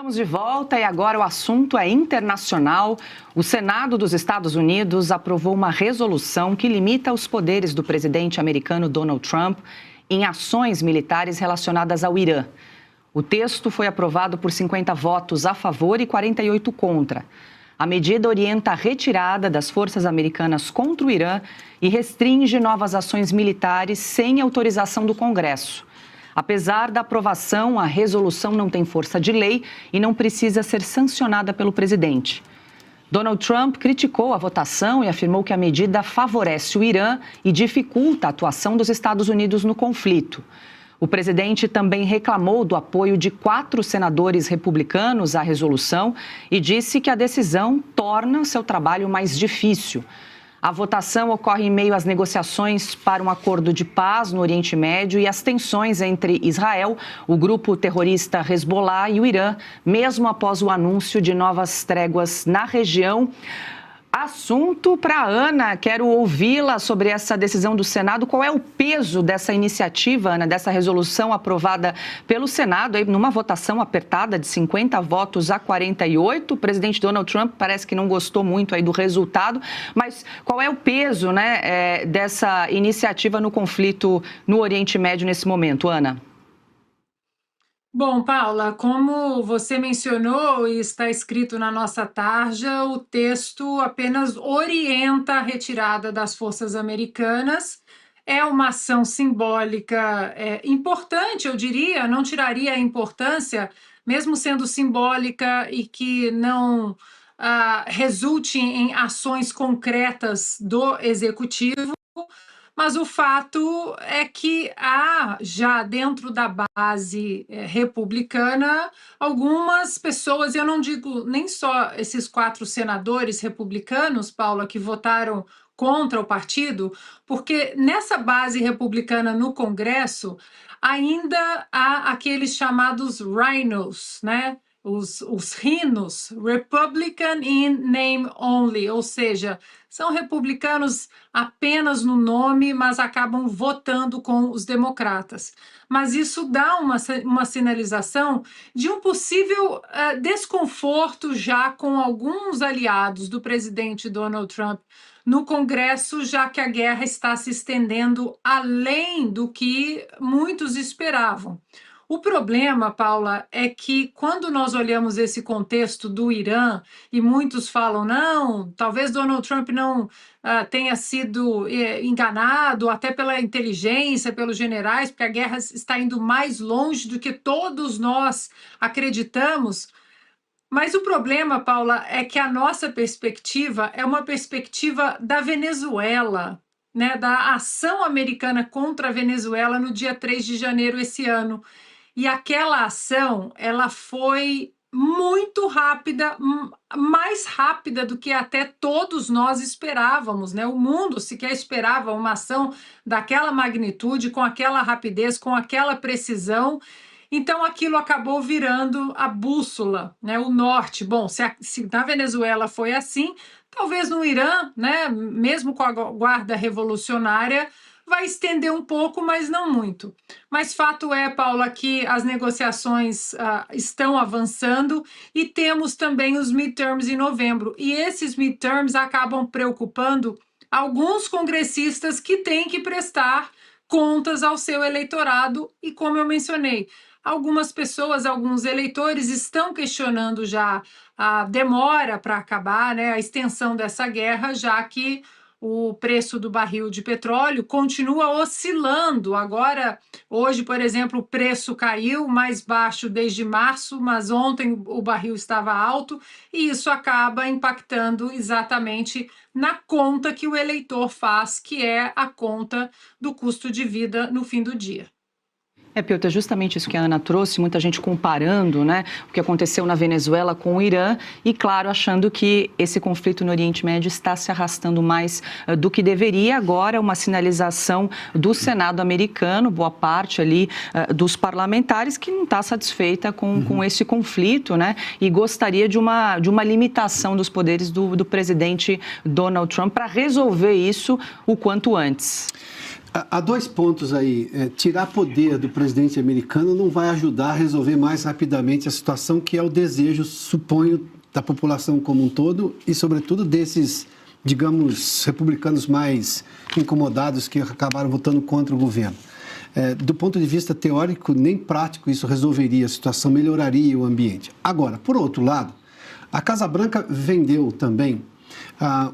Estamos de volta e agora o assunto é internacional. O Senado dos Estados Unidos aprovou uma resolução que limita os poderes do presidente americano Donald Trump em ações militares relacionadas ao Irã. O texto foi aprovado por 50 votos a favor e 48 contra. A medida orienta a retirada das forças americanas contra o Irã e restringe novas ações militares sem autorização do Congresso. Apesar da aprovação, a resolução não tem força de lei e não precisa ser sancionada pelo presidente. Donald Trump criticou a votação e afirmou que a medida favorece o Irã e dificulta a atuação dos Estados Unidos no conflito. O presidente também reclamou do apoio de 4 senadores republicanos à resolução e disse que a decisão torna seu trabalho mais difícil. A votação ocorre em meio às negociações para um acordo de paz no Oriente Médio e as tensões entre Israel, o grupo terrorista Hezbollah e o Irã, mesmo após o anúncio de novas tréguas na região. Assunto para a Ana, quero ouvi-la sobre essa decisão do Senado. Qual é o peso dessa iniciativa, Ana, dessa resolução aprovada pelo Senado, aí, numa votação apertada de 50 votos a 48? O presidente Donald Trump parece que não gostou muito aí do resultado, mas qual é o peso, né, dessa iniciativa no conflito no Oriente Médio nesse momento, Ana? Bom, Paula, como você mencionou e está escrito na nossa tarja, o texto apenas orienta a retirada das forças americanas. É uma ação simbólica importante, eu diria, não tiraria a importância, mesmo sendo simbólica e que não resulte em ações concretas do executivo. Mas o fato é que há, já dentro da base republicana, algumas pessoas, eu não digo nem só esses 4 senadores republicanos, Paula, que votaram contra o partido, porque nessa base republicana no Congresso ainda há aqueles chamados rhinos, né? Os rhinos, Republican in name only, ou seja, são republicanos apenas no nome, mas acabam votando com os democratas. Mas isso dá uma sinalização de um possível desconforto já com alguns aliados do presidente Donald Trump no Congresso, já que a guerra está se estendendo além do que muitos esperavam. O problema, Paula, é que quando nós olhamos esse contexto do Irã, e muitos falam, não, talvez Donald Trump não tenha sido enganado, até pela inteligência, pelos generais, porque a guerra está indo mais longe do que todos nós acreditamos. Mas o problema, Paula, é que a nossa perspectiva é uma perspectiva da Venezuela, né, da ação americana contra a Venezuela no dia 3 de janeiro esse ano. E aquela ação, ela foi muito rápida, mais rápida do que até todos nós esperávamos, né? O mundo sequer esperava uma ação daquela magnitude, com aquela rapidez, com aquela precisão. Então, aquilo acabou virando a bússola, né? O norte. Bom, se na Venezuela foi assim, talvez no Irã, né? Mesmo com a guarda revolucionária, vai estender um pouco, mas não muito. Mas fato é, Paula, que as negociações estão avançando e temos também os midterms em novembro. E esses midterms acabam preocupando alguns congressistas que têm que prestar contas ao seu eleitorado e, como eu mencionei, algumas pessoas, alguns eleitores estão questionando já a demora para acabar, né, a extensão dessa guerra, já que o preço do barril de petróleo continua oscilando. Agora, hoje, por exemplo, o preço caiu mais baixo desde março, mas ontem o barril estava alto e isso acaba impactando exatamente na conta que o eleitor faz, que é a conta do custo de vida no fim do dia. Piotr, é justamente isso que a Ana trouxe, muita gente comparando, né, o que aconteceu na Venezuela com o Irã e, claro, achando que esse conflito no Oriente Médio está se arrastando mais do que deveria. Agora, uma sinalização do Senado americano, boa parte ali dos parlamentares, que não está satisfeita com esse conflito, né, e gostaria de uma limitação dos poderes do presidente Donald Trump para resolver isso o quanto antes. Há dois pontos aí. Tirar poder do presidente americano não vai ajudar a resolver mais rapidamente a situação, que é o desejo, suponho, da população como um todo e, sobretudo, desses, digamos, republicanos mais incomodados que acabaram votando contra o governo. Do ponto de vista teórico, nem prático, isso resolveria a situação, melhoraria o ambiente. Agora, por outro lado, a Casa Branca vendeu também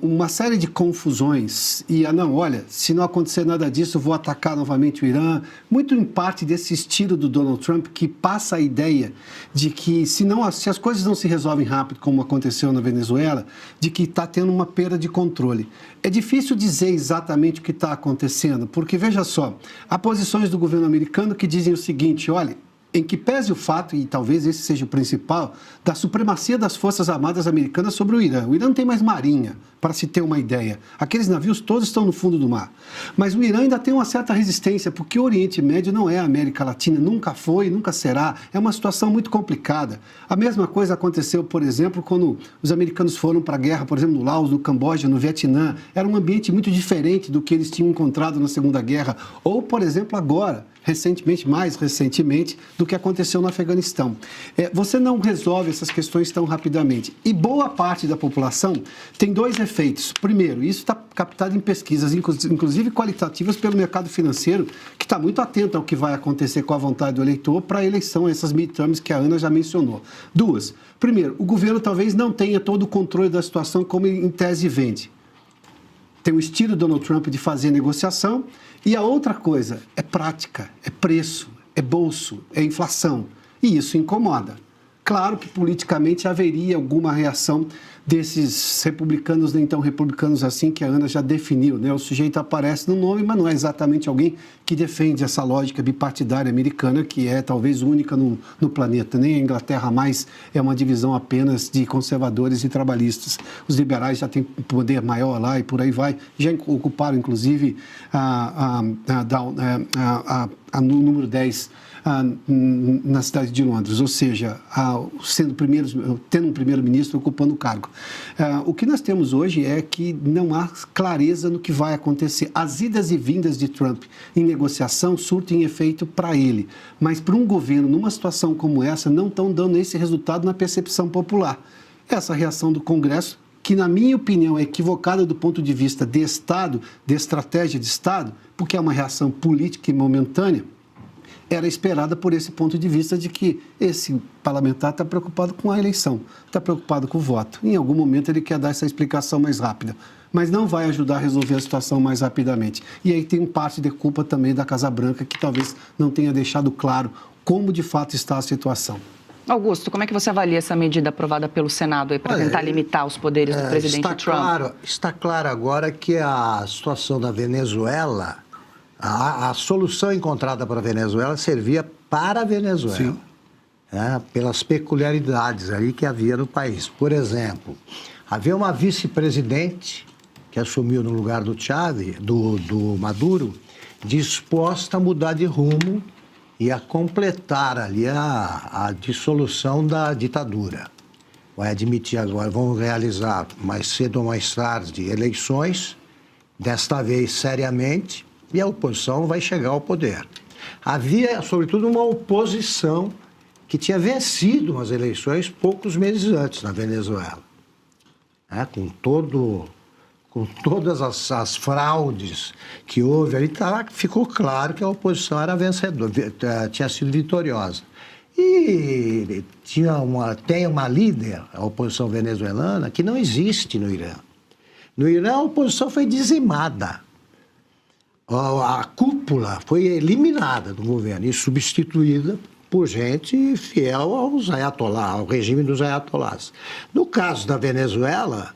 uma série de confusões e, não, olha, se não acontecer nada disso, vou atacar novamente o Irã, muito em parte desse estilo do Donald Trump, que passa a ideia de que, se as coisas não se resolvem rápido, como aconteceu na Venezuela, de que está tendo uma perda de controle. É difícil dizer exatamente o que está acontecendo, porque, veja só, há posições do governo americano que dizem o seguinte, olha, em que pese o fato, e talvez esse seja o principal, da supremacia das Forças Armadas americanas sobre o Irã. O Irã não tem mais marinha, para se ter uma ideia. Aqueles navios todos estão no fundo do mar. Mas o Irã ainda tem uma certa resistência, porque o Oriente Médio não é a América Latina, nunca foi, nunca será. É uma situação muito complicada. A mesma coisa aconteceu, por exemplo, quando os americanos foram para a guerra, por exemplo, no Laos, no Camboja, no Vietnã. Era um ambiente muito diferente do que eles tinham encontrado na Segunda Guerra. Ou, por exemplo, agora, mais recentemente, do que aconteceu no Afeganistão. Você não resolve essas questões tão rapidamente. E boa parte da população tem dois efeitos. Primeiro, isso está captado em pesquisas, inclusive qualitativas, pelo mercado financeiro, que está muito atento ao que vai acontecer com a vontade do eleitor para a eleição, essas midterms que a Ana já mencionou. Duas, primeiro, o governo talvez não tenha todo o controle da situação como em tese vende. Tem o estilo Donald Trump de fazer negociação. E a outra coisa é prática, é preço, é bolso, é inflação. E isso incomoda. Claro que politicamente haveria alguma reação desses republicanos, nem tão republicanos assim, que a Ana já definiu, né? O sujeito aparece no nome, mas não é exatamente alguém que defende essa lógica bipartidária americana, que é talvez única no planeta. Nem a Inglaterra mais é uma divisão apenas de conservadores e trabalhistas. Os liberais já têm poder maior lá e por aí vai. Já ocuparam, inclusive, no número 10 na cidade de Londres, ou seja, tendo um primeiro-ministro ocupando o cargo. O que nós temos hoje é que não há clareza no que vai acontecer. As idas e vindas de Trump em negociação surtem efeito para ele, mas para um governo, numa situação como essa, não estão dando esse resultado na percepção popular. Essa reação do Congresso, que na minha opinião é equivocada do ponto de vista de Estado, de estratégia de Estado, porque é uma reação política e momentânea, era esperada por esse ponto de vista de que esse parlamentar está preocupado com a eleição, está preocupado com o voto. Em algum momento ele quer dar essa explicação mais rápida, mas não vai ajudar a resolver a situação mais rapidamente. E aí tem parte de culpa também da Casa Branca, que talvez não tenha deixado claro como de fato está a situação. Augusto, como é que você avalia essa medida aprovada pelo Senado para tentar limitar os poderes do presidente Trump? Está claro agora que a situação da Venezuela, a solução encontrada para a Venezuela servia para a Venezuela, pelas peculiaridades ali que havia no país. Por exemplo, havia uma vice-presidente que assumiu no lugar do Chávez, do Maduro, disposta a mudar de rumo e a completar ali a dissolução da ditadura. Vai admitir agora, vão realizar mais cedo ou mais tarde eleições, desta vez seriamente, e a oposição vai chegar ao poder. Havia, sobretudo, uma oposição que tinha vencido as eleições poucos meses antes na Venezuela. Com todas as fraudes que houve ali, ficou claro que a oposição era vencedora, tinha sido vitoriosa. E tem uma líder, a oposição venezuelana, que não existe no Irã. No Irã, a oposição foi dizimada. A cúpula foi eliminada do governo e substituída por gente fiel ao regime dos ayatolás. No caso da Venezuela,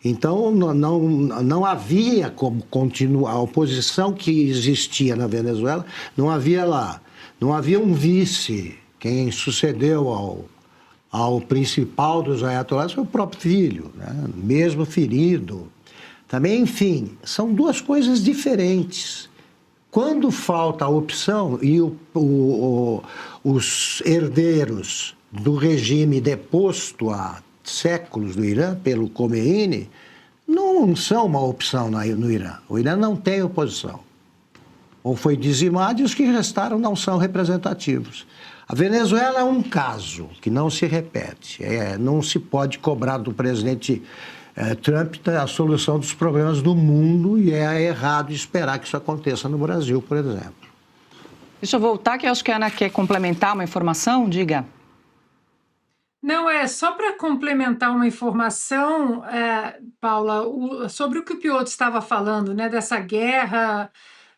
então não havia como continuar. A oposição que existia na Venezuela, não havia um vice. Quem sucedeu ao principal dos ayatolás foi o próprio filho, né? Mesmo ferido. Também, enfim, são duas coisas diferentes. Quando falta a opção e os herdeiros do regime deposto há séculos do Irã, pelo Khomeini, não são uma opção no Irã. O Irã não tem oposição. ou foi dizimado, e os que restaram não são representativos. A Venezuela é um caso que não se repete. Não se pode cobrar do presidente Trump a solução dos problemas do mundo, e é errado esperar que isso aconteça no Brasil, por exemplo. Deixa eu voltar, que eu acho que a Ana quer complementar uma informação. Diga. Não, só para complementar uma informação, Paula, sobre o que o Piotr estava falando, né, dessa guerra,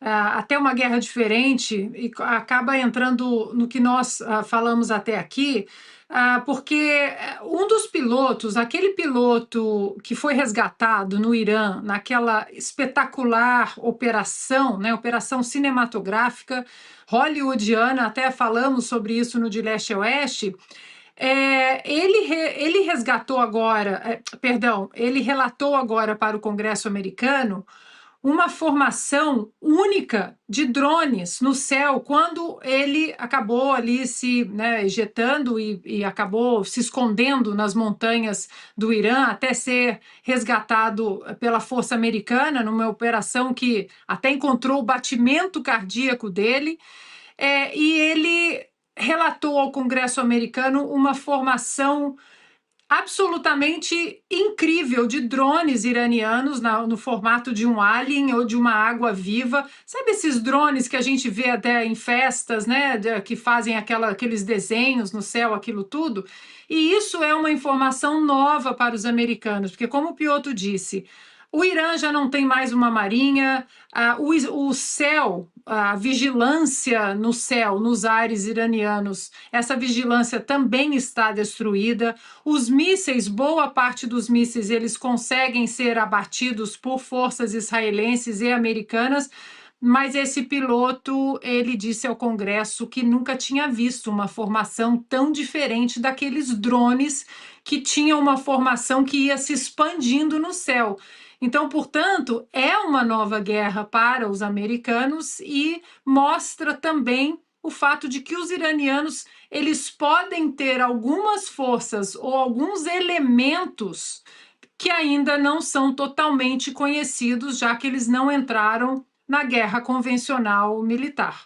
até uma guerra diferente, e acaba entrando no que nós falamos até aqui, porque um dos pilotos, aquele piloto que foi resgatado no Irã, naquela espetacular operação, né, operação cinematográfica hollywoodiana, até falamos sobre isso no De Leste a Oeste. Ele resgatou agora, ele relatou agora para o Congresso americano uma formação única de drones no céu, quando ele acabou ali se ejetando e acabou se escondendo nas montanhas do Irã, até ser resgatado pela Força Americana, numa operação que até encontrou o batimento cardíaco dele, e ele relatou ao Congresso americano uma formação absolutamente incrível de drones iranianos no formato de um alien ou de uma água viva. Sabe esses drones que a gente vê até em festas, né, que fazem aqueles desenhos no céu, aquilo tudo? E isso é uma informação nova para os americanos, porque, como o Piotr disse, o Irã já não tem mais uma marinha, o céu, a vigilância no céu, nos ares iranianos, essa vigilância também está destruída. Os mísseis, boa parte dos mísseis, eles conseguem ser abatidos por forças israelenses e americanas, mas esse piloto, ele disse ao Congresso que nunca tinha visto uma formação tão diferente daqueles drones que tinham uma formação que ia se expandindo no céu. Então, portanto, é uma nova guerra para os americanos e mostra também o fato de que os iranianos, eles podem ter algumas forças ou alguns elementos que ainda não são totalmente conhecidos, já que eles não entraram na guerra convencional militar.